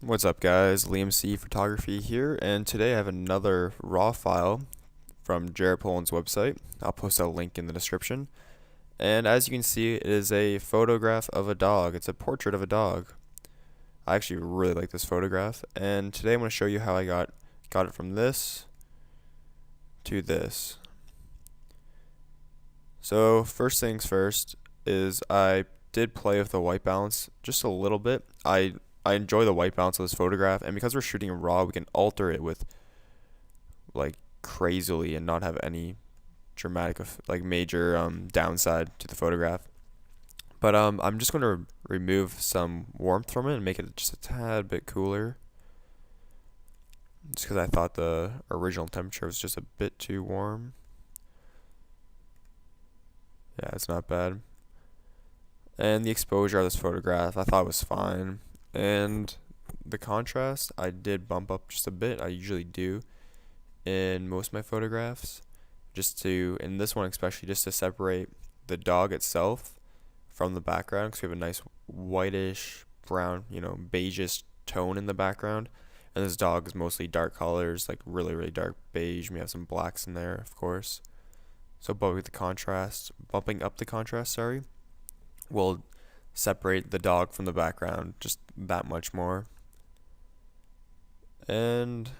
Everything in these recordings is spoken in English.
What's up, guys? Liam C Photography here, and today I have another raw file from Jared Poland's website. I'll post a link in the description. And as you can see, it is a photograph of a dog. It's a portrait of a dog. I actually really like this photograph, and today I'm going to show you how I got it from this to this. So first things first is I did play with the white balance just a little bit. I enjoy the white balance of this photograph, and because we're shooting in RAW, we can alter it with like crazily and not have any dramatic like major downside to the photograph. But I'm just going to remove some warmth from it and make it just a tad bit cooler, just because I thought the original temperature was just a bit too warm. Yeah, it's not bad. And the exposure of this photograph I thought was fine. And the contrast I did bump up just a bit. I usually do in most of my photographs, just to, in this one especially, just to separate the dog itself from the background, because we have a nice whitish brown, beigeish tone in the background, and this dog is mostly dark colors, like really really dark beige. We have some blacks in there, of course. So bumping up the contrast, sorry, will separate the dog from the background just that much more. And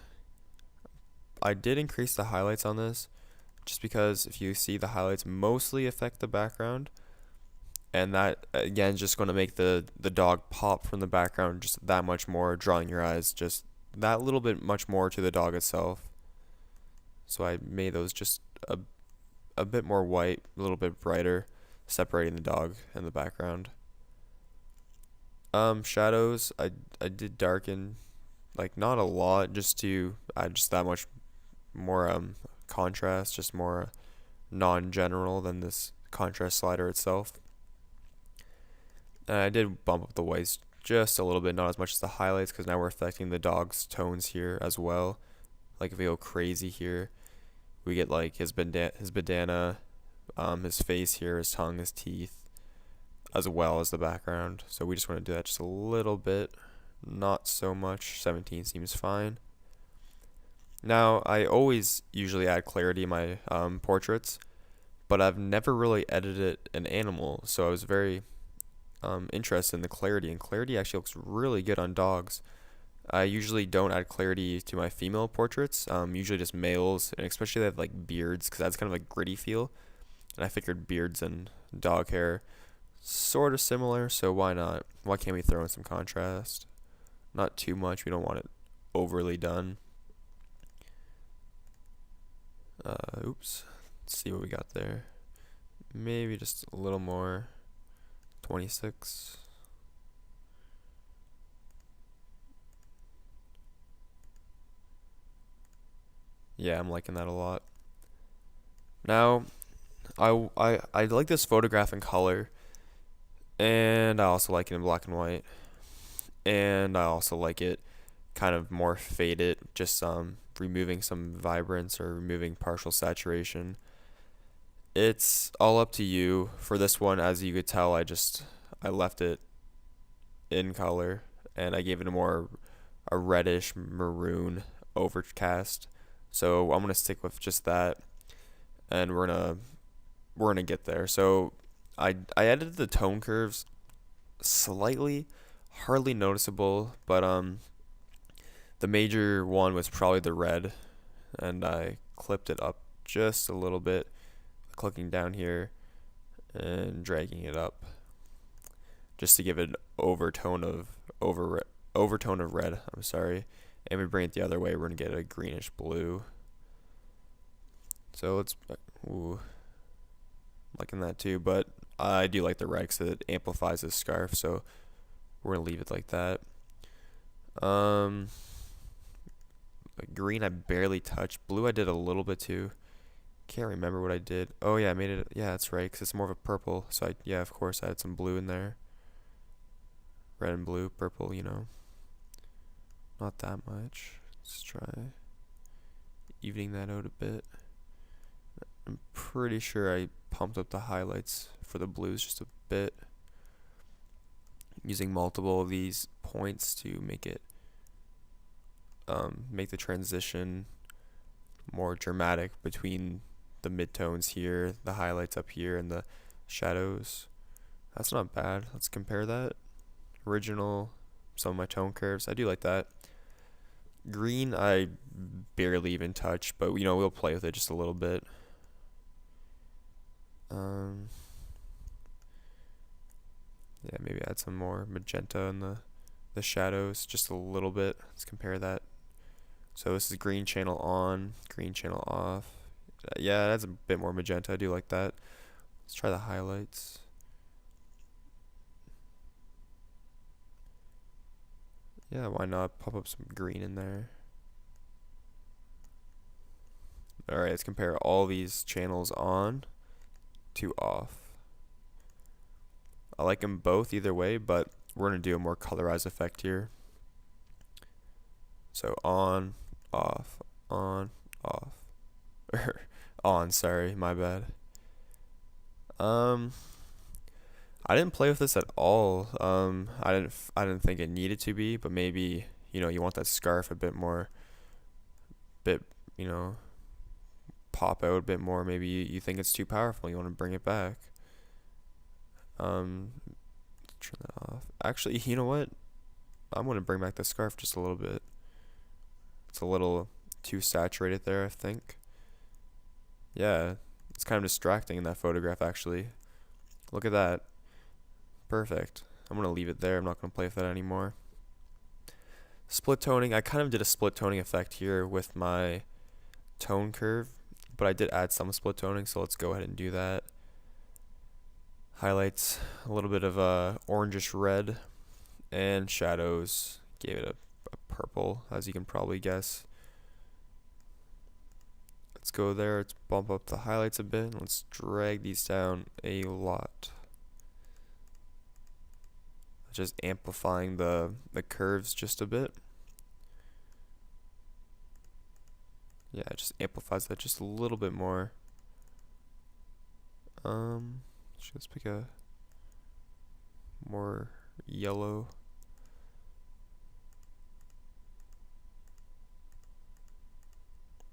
I did increase the highlights on this just because if you see, the highlights mostly affect the background, and that again is just going to make the dog pop from the background just that much more, drawing your eyes just that little bit much more to the dog itself. So I made those just a bit more white, a little bit brighter, separating the dog and the background. Shadows, I did darken, like not a lot, just to add just that much more contrast, just more non-general than this contrast slider itself. And I did bump up the whites just a little bit, not as much as the highlights, because now we're affecting the dog's tones here as well. Like if we go crazy here, we get like his bandana, his face here, his tongue, his teeth, as well as the background. So we just want to do that just a little bit, not so much. 17 seems fine. Now I always usually add clarity in my portraits, but I've never really edited an animal, so I was very interested in the clarity, and clarity actually looks really good on dogs. I usually don't add clarity to my female portraits, usually just males, and especially they have like beards, because that's kind of a gritty feel, and I figured beards and dog hair sort of similar, so why not? Why can't we throw in some contrast? Not too much, we don't want it overly done. Oops, let's see what we got there. Maybe just a little more. 26. Yeah, I'm liking that a lot. Now, I like this photograph in color, and I also like it in black and white, and I also like it kind of more faded, just removing some vibrance or removing partial saturation. It's all up to you. For this one, as you could tell, I left it in color, and I gave it a reddish maroon overcast. So I'm gonna stick with just that, and we're gonna get there. So I edited the tone curves slightly, hardly noticeable, but the major one was probably the red, and I clipped it up just a little bit, clicking down here and dragging it up, just to give it an overtone of red. I'm sorry, and we bring it the other way, we're gonna get a greenish blue. So let's, ooh, liking that too, but I do like the red because it amplifies this scarf, so we're gonna leave it like that. Um, Green I barely touched. Blue I did a little bit too. Can't remember what I did. Oh yeah, I made it. Yeah, that's right, because it's more of a purple. So yeah, of course I had some blue in there. Red and blue, purple, not that much. Let's try evening that out a bit. I'm pretty sure I pumped up the highlights for the blues just a bit, using multiple of these points to make it make the transition more dramatic between the midtones here, the highlights up here, and the shadows. That's not bad. Let's compare that. Original, some of my tone curves. I do like that. Green, I barely even touch, but we'll play with it just a little bit. Yeah, maybe add some more magenta in the shadows, just a little bit. Let's compare that. So this is green channel on, green channel off. Yeah, that's a bit more magenta. I do like that. Let's try the highlights. Yeah, why not pop up some green in there? Alright, let's compare all these channels on to off. I like them both either way, but we're going to do a more colorized effect here. So on, off, on, off. On, sorry, my bad. I didn't play with this at all. I didn't think it needed to be, but maybe, you want that scarf a bit more, pop out a bit more. Maybe you think it's too powerful, you want to bring it back. Turn that off. Actually, you know what? I'm going to bring back the scarf just a little bit. It's a little too saturated there, I think. Yeah, it's kind of distracting in that photograph, actually. Look at that. Perfect. I'm going to leave it there. I'm not going to play with that anymore. Split toning. I kind of did a split toning effect here with my tone curve, but I did add some split toning, so let's go ahead and do that. Highlights, a little bit of orangish red, and shadows, gave it a purple, as you can probably guess. Let's go there. Let's bump up the highlights a bit. Let's drag these down a lot. Just amplifying the curves just a bit. Yeah, it just amplifies that just a little bit more. Let's pick a more yellow.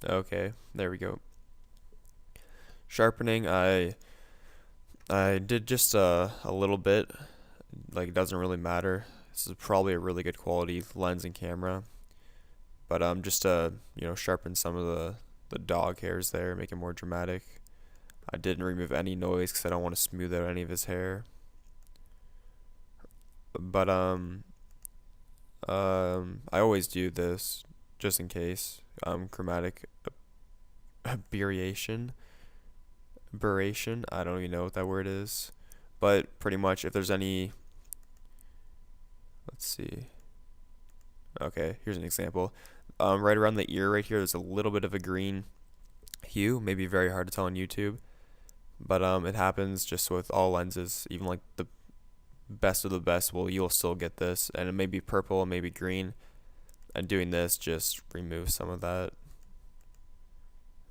Okay, there we go. Sharpening, I did just a little bit. Like, it doesn't really matter. This is probably a really good quality lens and camera, but just to sharpen some of the dog hairs there, make it more dramatic. I didn't remove any noise because I don't want to smooth out any of his hair. But I always do this just in case. Chromatic aberration. I don't even know what that word is, but pretty much if there's any. Let's see. Okay, here's an example. Right around the ear right here, there's a little bit of a green hue. Maybe very hard to tell on YouTube, but it happens just with all lenses. Even like the best of the best, you'll still get this, and it may be purple, it may be green. And doing this just removes some of that.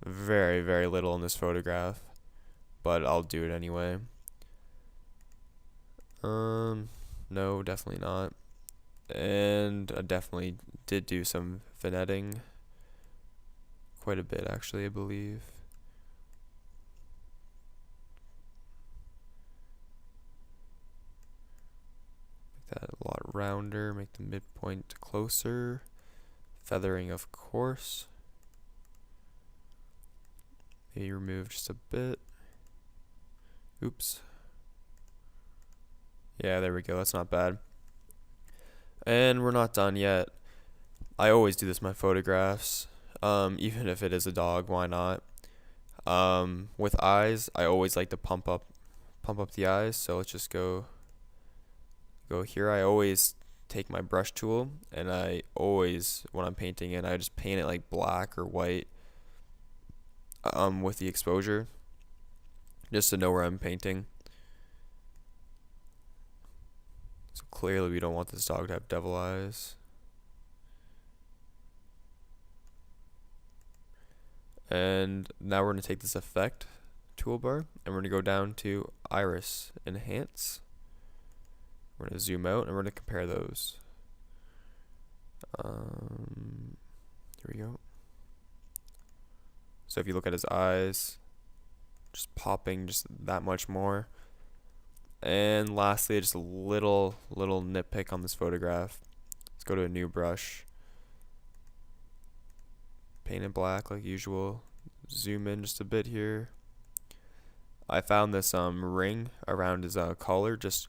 Very, very little in this photograph, but I'll do it anyway. No, definitely not. And I definitely did do some vignetting. Quite a bit, actually, I believe. Make that a lot rounder, make the midpoint closer. Feathering, of course. Maybe remove just a bit. Oops. Yeah, there we go. That's not bad. And we're not done yet. I always do this in my photographs. Even if it is a dog, why not? With eyes, I always like to pump up the eyes. So let's just go here. I always take my brush tool, and I always, when I'm painting it, I just paint it like black or white with the exposure, just to know where I'm painting. So clearly we don't want this dog to have devil eyes. And now we're going to take this effect toolbar, and we're going to go down to iris, enhance. We're going to zoom out, and we're going to compare those. Here we go. So if you look at his eyes, just popping just that much more. And lastly, just a little nitpick on this photograph. Let's go to a new brush. Paint it black like usual. Zoom in just a bit here. I found this ring around his collar. Just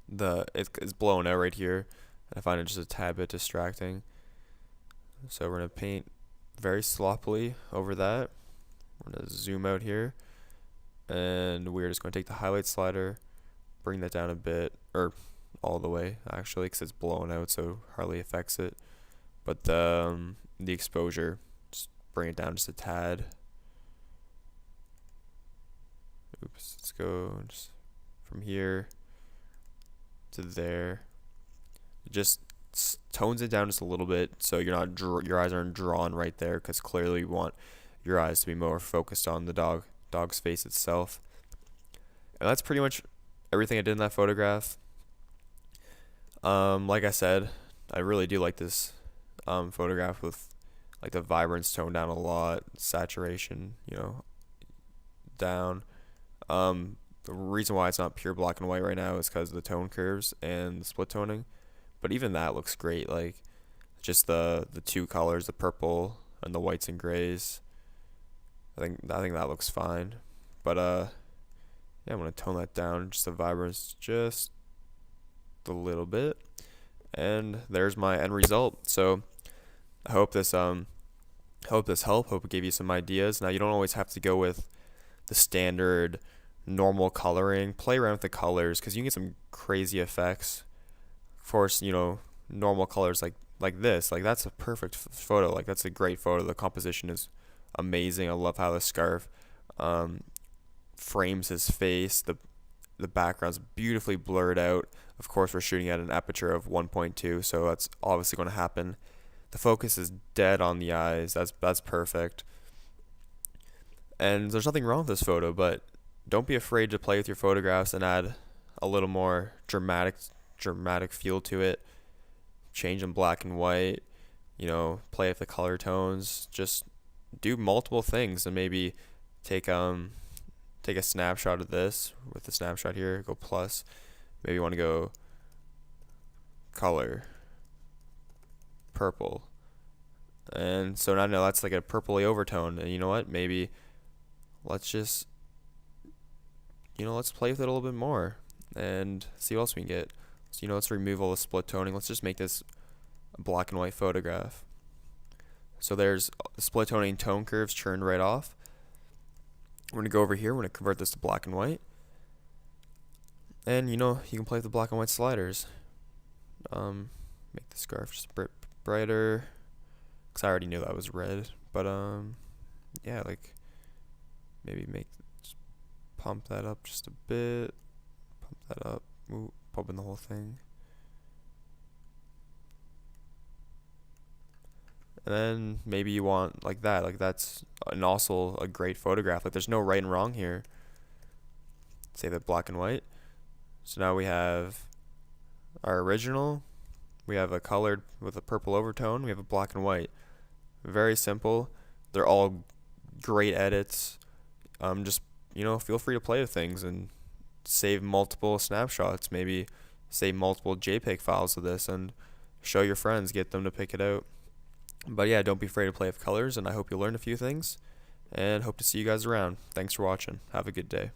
it's blown out right here. I find it just a tad bit distracting. So we're gonna paint very sloppily over that. We're gonna zoom out here, and we're just gonna take the highlight slider, bring that down a bit, or all the way actually, because it's blown out, so hardly affects it. But the exposure, just bring it down just a tad. Oops, let's go just from here to there. It just tones it down just a little bit, so you're not your eyes aren't drawn right there, because clearly you want your eyes to be more focused on the dog's face itself. And that's pretty much everything I did in that photograph. Like I said, I really do like this photograph with like the vibrance toned down a lot, saturation, down. The reason why it's not pure black and white right now is because of the tone curves and the split toning. But even that looks great, like just the two colors, the purple and the whites and grays. I think that looks fine. But yeah, I'm gonna tone that down, just the vibrance just a little bit. And there's my end result. So I hope this helped. Hope it gave you some ideas. Now you don't always have to go with the standard normal coloring. Play around with the colors, because you can get some crazy effects. Of course, normal colors like this, like that's a perfect photo. Like that's a great photo. The composition is amazing. I love how the scarf frames his face. The background's beautifully blurred out. Of course, we're shooting at an aperture of 1.2, so that's obviously going to happen. The focus is dead on the eyes. That's perfect. And there's nothing wrong with this photo, but don't be afraid to play with your photographs and add a little more dramatic feel to it. Change them black and white, play with the color tones. Just do multiple things, and maybe take a snapshot of this with the snapshot here, go plus. Maybe you want to go color purple, and so now that's like a purpley overtone. And you know what, maybe let's just let's play with it a little bit more and see what else we can get. So let's remove all the split toning. Let's just make this a black and white photograph. So there's the split toning tone curves turned right off. We're gonna go over here, we're gonna convert this to black and white. And you can play with the black and white sliders. Make the scarf just a bit brighter, because I already knew that was red. But yeah, like maybe pump that up just a bit. Pump that up. Pump in the whole thing. And then maybe you want like that. Like that's also a great photograph. Like there's no right and wrong here. Save that black and white. So now we have our original. We have a colored with a purple overtone. We have a black and white. Very simple. They're all great edits. Just feel free to play with things and save multiple snapshots. Maybe save multiple JPEG files of this and show your friends. Get them to pick it out. But yeah, don't be afraid to play with colors, and I hope you learned a few things, and hope to see you guys around. Thanks for watching. Have a good day.